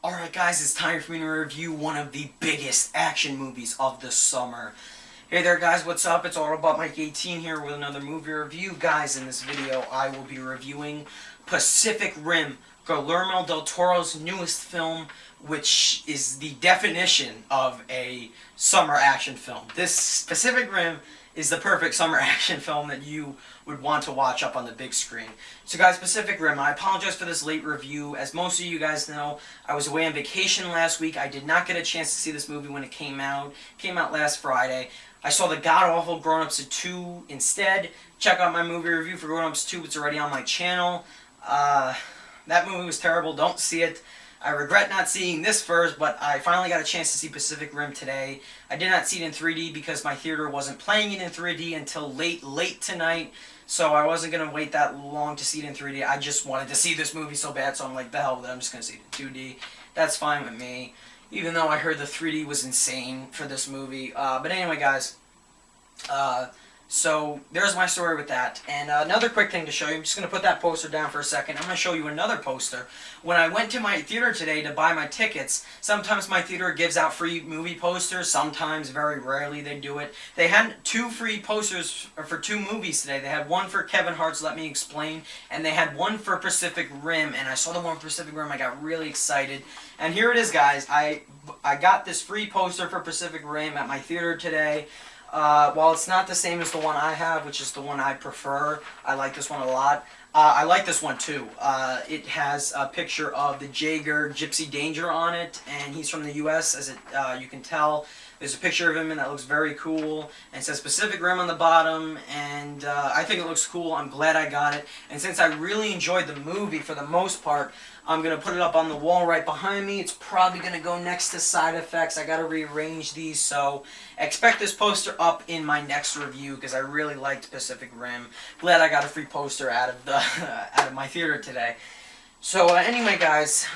Alright guys, it's time for me to review one of the biggest action movies of the summer. Hey there guys, what's up? It's Autobot Mike 18 here with another movie review. Guys, in this video I will be reviewing Pacific Rim, Guillermo Del Toro's newest film, which is the definition of a summer action film. This Pacific Rim is the perfect summer action film that you would want to watch up on the big screen. So guys, Pacific Rim, I apologize for this late review. As most of you guys know, I was away on vacation last week. I did not get a chance to see this movie when it came out. It came out last Friday. I saw the god-awful Grown Ups 2 instead. Check out my movie review for Grown Ups 2. It's already on my channel. That movie was terrible. Don't see it. I regret not seeing this first, but I finally got a chance to see Pacific Rim today. I did not see it in 3D because my theater wasn't playing it in 3D until late tonight, so I wasn't going to wait that long to see it in 3D. I just wanted to see this movie so bad, so I'm like, the hell with it, I'm just going to see it in 2D. That's fine with me, even though I heard the 3D was insane for this movie. But anyway, guys, so there's my story with that. And another quick thing to show you, I'm just going to put that poster down for a second. I'm going to show you another poster. When I went to my theater today to buy my tickets, sometimes my theater gives out free movie posters, sometimes, very rarely, they do it. They had 2 free posters for 2 movies today. They had one for Kevin Hart's Let Me Explain, and they had one for Pacific Rim, and I saw the one for Pacific Rim, I got really excited. And here it is, guys. I got this free poster for Pacific Rim at my theater today. While it's not the same as the one I have, which is the one I prefer, I like this one a lot. I like this one too. It has a picture of the Jaeger Gypsy Danger on it, and he's from the U.S., as you can tell. There's a picture of him, and that looks very cool. And it says Pacific Rim on the bottom, and I think it looks cool. I'm glad I got it. And since I really enjoyed the movie for the most part, I'm going to put it up on the wall right behind me. It's probably going to go next to Side Effects. I got to rearrange these, so expect this poster up in my next review because I really liked Pacific Rim. Glad I got a free poster out of the out of my theater today. So anyway, guys,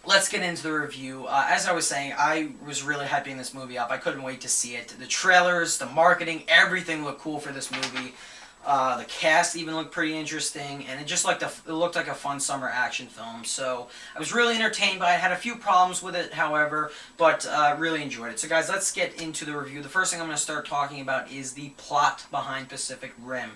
let's get into the review. As I was saying, I was really hyping this movie up. I couldn't wait to see it. The trailers, the marketing, everything looked cool for this movie. The cast even looked pretty interesting, and it looked like a fun summer action film. So I was really entertained by it. I had a few problems with it, however, but really enjoyed it. So guys, let's get into the review. The first thing I'm going to start talking about is the plot behind Pacific Rim.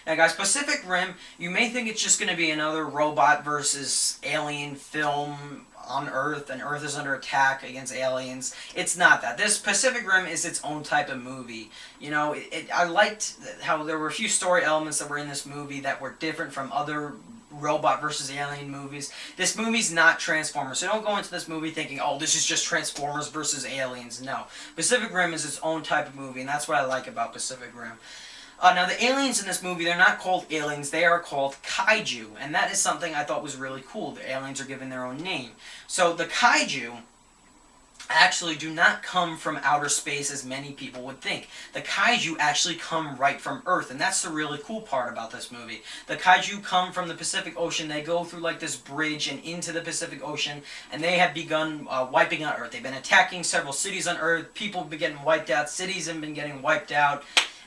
Now guys, Pacific Rim, you may think it's just going to be another robot versus alien film on Earth, and Earth is under attack against aliens. It's not that. This Pacific Rim is its own type of movie. You know, I liked how there were a few story elements that were in this movie that were different from other robot versus alien movies. This movie's not Transformers, so don't go into this movie thinking, oh, this is just Transformers versus aliens. No. Pacific Rim is its own type of movie, and that's what I like about Pacific Rim. Now, the aliens in this movie, they're not called aliens, they are called Kaiju, and that is something I thought was really cool. The aliens are given their own name. So, the Kaiju actually do not come from outer space as many people would think. The Kaiju actually come right from Earth, and that's the really cool part about this movie. The Kaiju come from the Pacific Ocean. They go through like this bridge and into the Pacific Ocean, and they have begun wiping out Earth. They've been attacking several cities on Earth. People have been getting wiped out. Cities have been getting wiped out.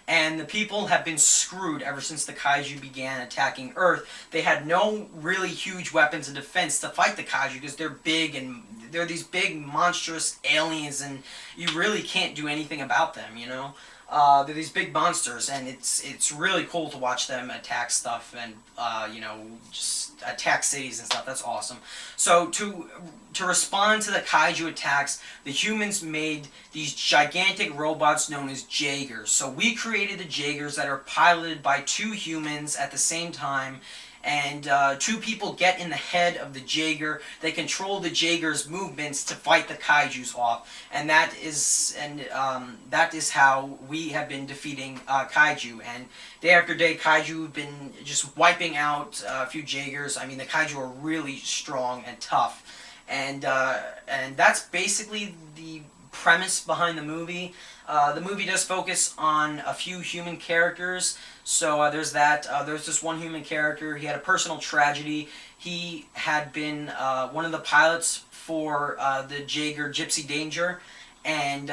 And the people have been screwed ever since the Kaiju began attacking Earth. They had no really huge weapons of defense to fight the Kaiju because they're big and they're these big monstrous aliens, and you really can't do anything about them, you know? They're these big monsters, and it's really cool to watch them attack stuff and, you know, just attack cities and stuff. That's awesome. So to respond to the Kaiju attacks, the humans made these gigantic robots known as Jaegers. So we created the Jaegers that are piloted by 2 humans at the same time, and 2 people get in the head of the Jaeger. They control the Jaeger's movements to fight the Kaijus off, and that is how we have been defeating Kaiju. And day after day, Kaiju have been just wiping out a few Jaegers. I mean, the Kaiju are really strong and tough, and that's basically the premise behind the movie. The movie does focus on a few human characters. So there's that. There's this one human character. He had a personal tragedy. He had been one of the pilots for the Jaeger Gypsy Danger, and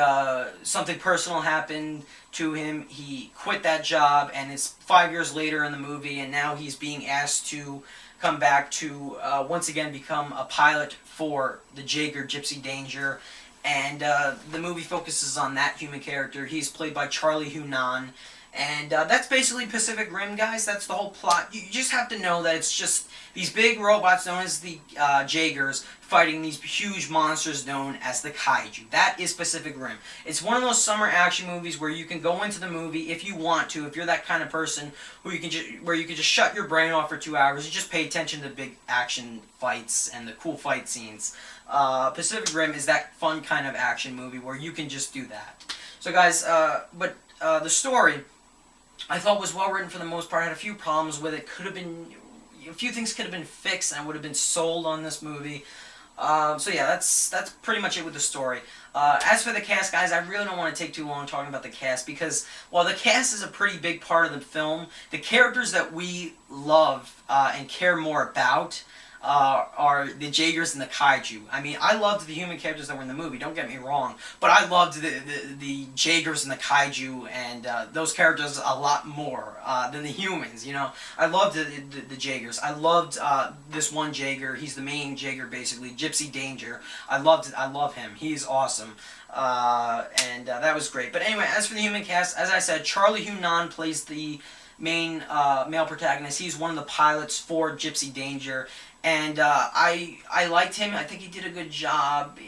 something personal happened to him. He quit that job, and it's 5 years later in the movie, and now he's being asked to come back to once again become a pilot for the Jaeger Gypsy Danger. And the movie focuses on that human character. He's played by Charlie Hunnam. And that's basically Pacific Rim, guys. That's the whole plot. You just have to know that it's just these big robots known as the Jaegers fighting these huge monsters known as the Kaiju. That is Pacific Rim. It's one of those summer action movies where you can go into the movie if you want to, if you're that kind of person who you can where you can just shut your brain off for 2 hours and just pay attention to the big action fights and the cool fight scenes. Pacific Rim is that fun kind of action movie where you can just do that. So guys, the story I thought was well written for the most part. I had a few problems with it. A few things could have been fixed, and I would have been sold on this movie. So yeah, that's pretty much it with the story. As for the cast, guys, I really don't want to take too long talking about the cast because while the cast is a pretty big part of the film, the characters that we love and care more about are the Jaegers and the Kaiju. I mean, I loved the human characters that were in the movie, don't get me wrong, but I loved the Jaegers and the Kaiju and those characters a lot more than the humans, you know. I loved the Jaegers. I loved this one Jaeger. He's the main Jaeger, basically, Gypsy Danger. I love him. He's awesome. And that was great. But anyway, as for the human cast, as I said, Charlie Hunnam plays the main male protagonist. He's one of the pilots for Gypsy Danger. And I liked him. I think he did a good job.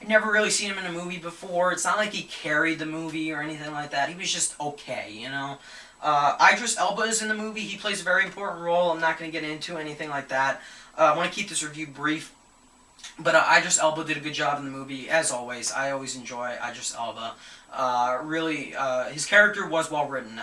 I'd never really seen him in a movie before. It's not like he carried the movie or anything like that. He was just okay, you know. Idris Elba is in the movie. He plays a very important role. I'm not going to get into anything like that. I want to keep this review brief. But Idris Elba did a good job in the movie, as always. I always enjoy Idris Elba. Really, his character was well written.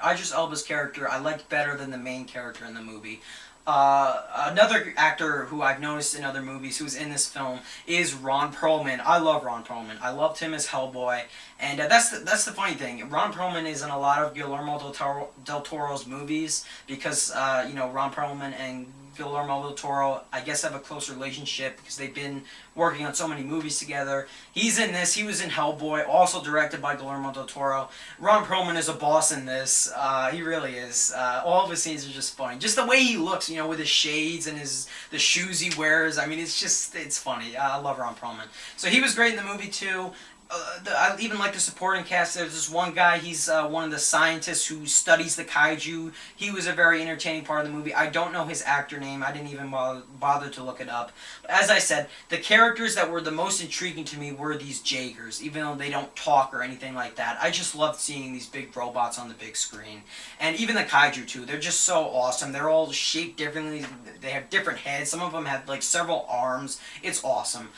Idris Elba's character I liked better than the main character in the movie. Another actor who I've noticed in other movies who's in this film is Ron Perlman. I love Ron Perlman. I loved him as Hellboy, and that's the funny thing. Ron Perlman is in a lot of Guillermo Del Toro's movies because you know, Ron Perlman and Guillermo Del Toro, I guess, have a close relationship because they've been working on so many movies together. He's in this. He was in Hellboy, also directed by Guillermo Del Toro. Ron Perlman is a boss in this. He really is. All of his scenes are just funny. Just the way he looks, you know, with his shades and the shoes he wears. I mean, it's funny. I love Ron Perlman. So he was great in the movie too. I even like the supporting cast. There's this one guy, he's one of the scientists who studies the Kaiju. He was a very entertaining part of the movie. I don't know his actor name. I didn't even bother to look it up. But as I said, the characters that were the most intriguing to me were these Jaegers, even though they don't talk or anything like that. I just loved seeing these big robots on the big screen. And even the Kaiju too. They're just so awesome. They're all shaped differently. They have different heads. Some of them have like several arms. It's awesome.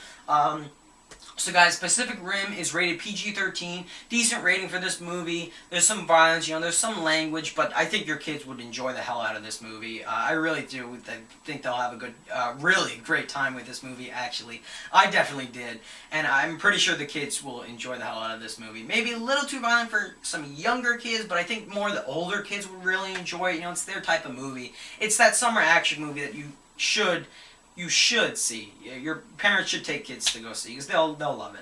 So guys, Pacific Rim is rated PG-13. Decent rating for this movie. There's some violence, you know, there's some language, but I think your kids would enjoy the hell out of this movie. I really do. I think they'll have a good, really great time with this movie, actually. I definitely did. And I'm pretty sure the kids will enjoy the hell out of this movie. Maybe a little too violent for some younger kids, but I think more the older kids will really enjoy it. You know, it's their type of movie. It's that summer action movie that you should see. Your parents should take kids to go see because they'll love it.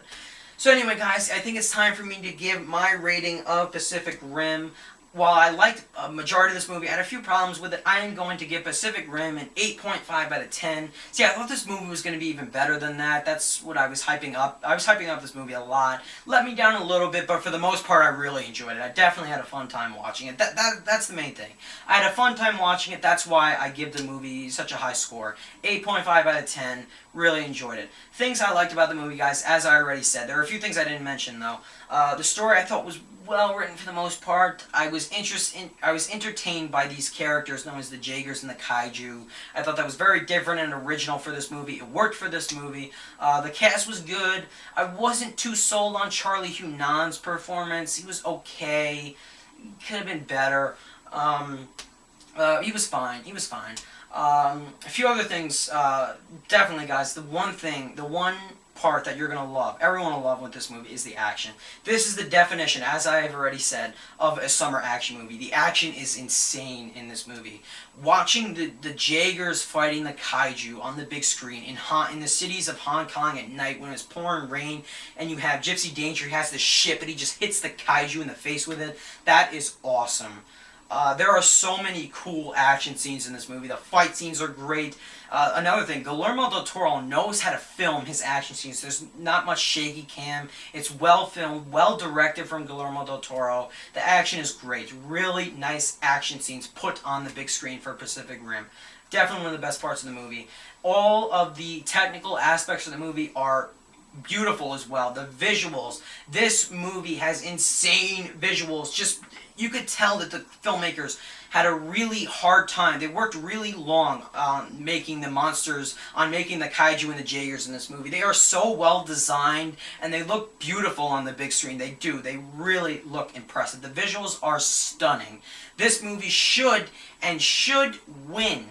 So anyway, guys, I think it's time for me to give my rating of Pacific Rim. While I liked a majority of this movie, I had a few problems with it. I am going to give Pacific Rim an 8.5 out of 10. See, I thought this movie was going to be even better than that. That's what I was hyping up. I was hyping up this movie a lot. Let me down a little bit, but for the most part, I really enjoyed it. I definitely had a fun time watching it. That's the main thing. I had a fun time watching it. That's why I give the movie such a high score. 8.5 out of 10. Really enjoyed it. Things I liked about the movie, guys, as I already said. There are a few things I didn't mention, though. The story I thought was well written for the most part. I was entertained by these characters known as the Jaegers and the Kaiju. I thought that was very different and original for this movie. It worked for this movie. The cast was good. I wasn't too sold on Charlie Hunnam's performance. He was okay. Could have been better. He was fine. A few other things, definitely, guys. The one part that you're going to love, everyone will love with this movie, is the action. This is the definition, as I have already said, of a summer action movie. The action is insane in this movie. Watching the Jaegers fighting the Kaiju on the big screen in the cities of Hong Kong at night when it's pouring rain, and you have Gypsy Danger, he has this ship, and he just hits the Kaiju in the face with it. That is awesome. There are so many cool action scenes in this movie. The fight scenes are great. Another thing, Guillermo Del Toro knows how to film his action scenes. There's not much shaky cam. It's well filmed, well directed from Guillermo Del Toro. The action is great. Really nice action scenes put on the big screen for Pacific Rim. Definitely one of the best parts of the movie. All of the technical aspects of the movie are beautiful as well. The visuals. This movie has insane visuals. Just, you could tell that the filmmakers had a really hard time. They worked really long on making the monsters, on making the Kaiju and the Jaegers in this movie. They are so well designed, and they look beautiful on the big screen. They do. They really look impressive. The visuals are stunning. This movie should win.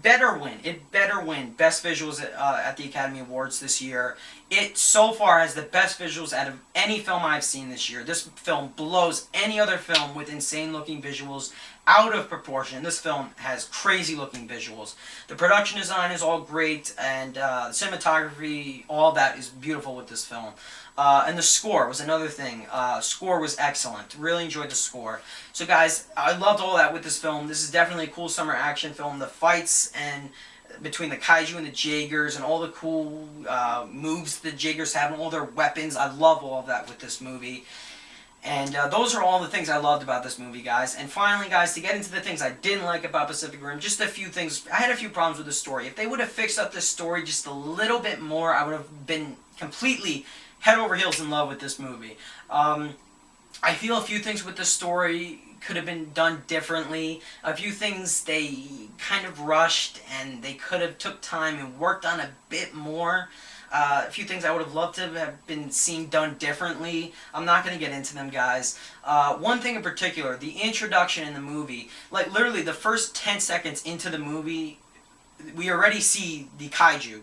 It better win Best Visuals at the Academy Awards this year. It so far has the best visuals out of any film I've seen this year. This film blows any other film with insane looking visuals out of proportion. This film has crazy looking visuals. The production design is all great, and cinematography, all that is beautiful with this film. And the score was another thing. Score was excellent. Really enjoyed the score. So guys, I loved all that with this film. This is definitely a cool summer action film. The fights and between the Kaiju and the Jaegers and all the cool moves the Jaegers have and all their weapons. I love all of that with this movie. And those are all the things I loved about this movie, guys. And finally, guys, to get into the things I didn't like about Pacific Rim, just a few things. I had a few problems with the story. If they would have fixed up this story just a little bit more, I would have been completely head over heels in love with this movie. I feel a few things with the story could have been done differently. A few things they kind of rushed, and they could have took time and worked on a bit more. A few things I would have loved to have been seen done differently. I'm not going to get into them, guys. One thing in particular, the introduction in the movie, like literally the first 10 seconds into the movie, we already see the Kaiju.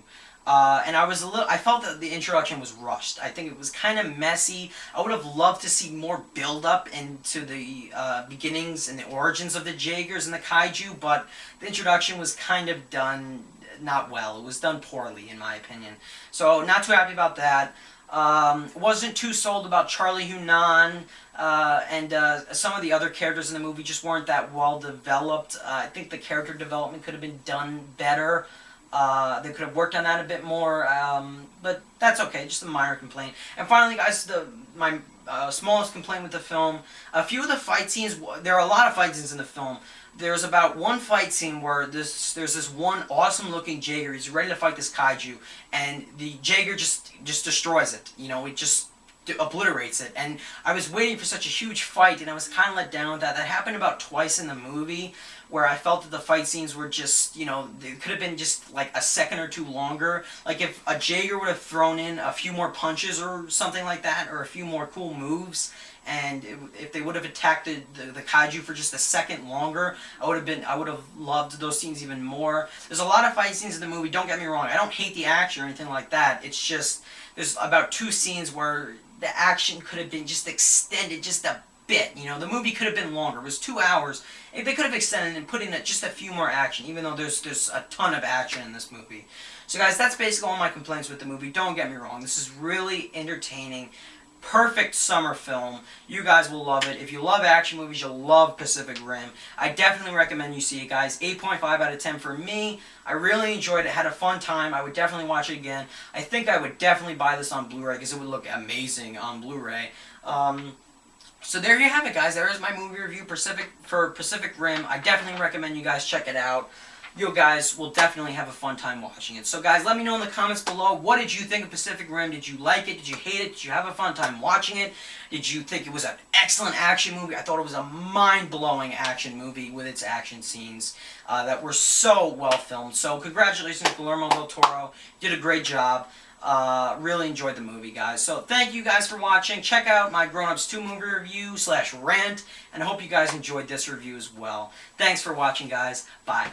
And I felt that the introduction was rushed. I think it was kind of messy. I would have loved to see more build-up into the beginnings and the origins of the Jaegers and the Kaiju, but the introduction was kind of done not well. It was done poorly, in my opinion. So, not too happy about that. Wasn't too sold about Charlie Hunnam, and some of the other characters in the movie just weren't that well developed. I think the character development could have been done better. They could have worked on that a bit more, but that's okay, just a minor complaint. And finally, guys, my smallest complaint with the film, a few of the fight scenes, there are a lot of fight scenes in the film. There's about one fight scene where there's this one awesome looking Jaeger. He's ready to fight this Kaiju, and the Jaeger just destroys it. You know, it just obliterates it. And I was waiting for such a huge fight, and I was kind of let down with that. That happened about twice in the movie, where I felt that the fight scenes were just, you know, they could have been just like a second or two longer. Like if a Jaeger would have thrown in a few more punches or something like that, or a few more cool moves, and if they would have attacked the Kaiju for just a second longer, I would have loved those scenes even more. There's a lot of fight scenes in the movie, don't get me wrong. I don't hate the action or anything like that. It's just, there's about 2 scenes where the action could have been just extended just a bit. You know, the movie could have been longer. It was 2 hours. If they could have extended and put in just a few more action, even though there's a ton of action in this movie. So guys, that's basically all my complaints with the movie. Don't get me wrong. This is really entertaining. Perfect summer film. You guys will love it. If you love action movies, you'll love Pacific Rim. I definitely recommend you see it, guys. 8.5 out of 10 for me. I really enjoyed it. Had a fun time. I would definitely watch it again. I think I would definitely buy this on Blu-ray because it would look amazing on Blu-ray. So there you have it, guys. There is my movie review for Pacific Rim. I definitely recommend you guys check it out. You guys will definitely have a fun time watching it. So guys, let me know in the comments below, what did you think of Pacific Rim? Did you like it? Did you hate it? Did you have a fun time watching it? Did you think it was an excellent action movie? I thought it was a mind-blowing action movie with its action scenes that were so well filmed. So congratulations, Guillermo Del Toro. You did a great job. Really enjoyed the movie, guys. So thank you guys for watching. Check out my Grown Ups 2 movie review / rant, and I hope you guys enjoyed this review as well. Thanks for watching, guys. Bye.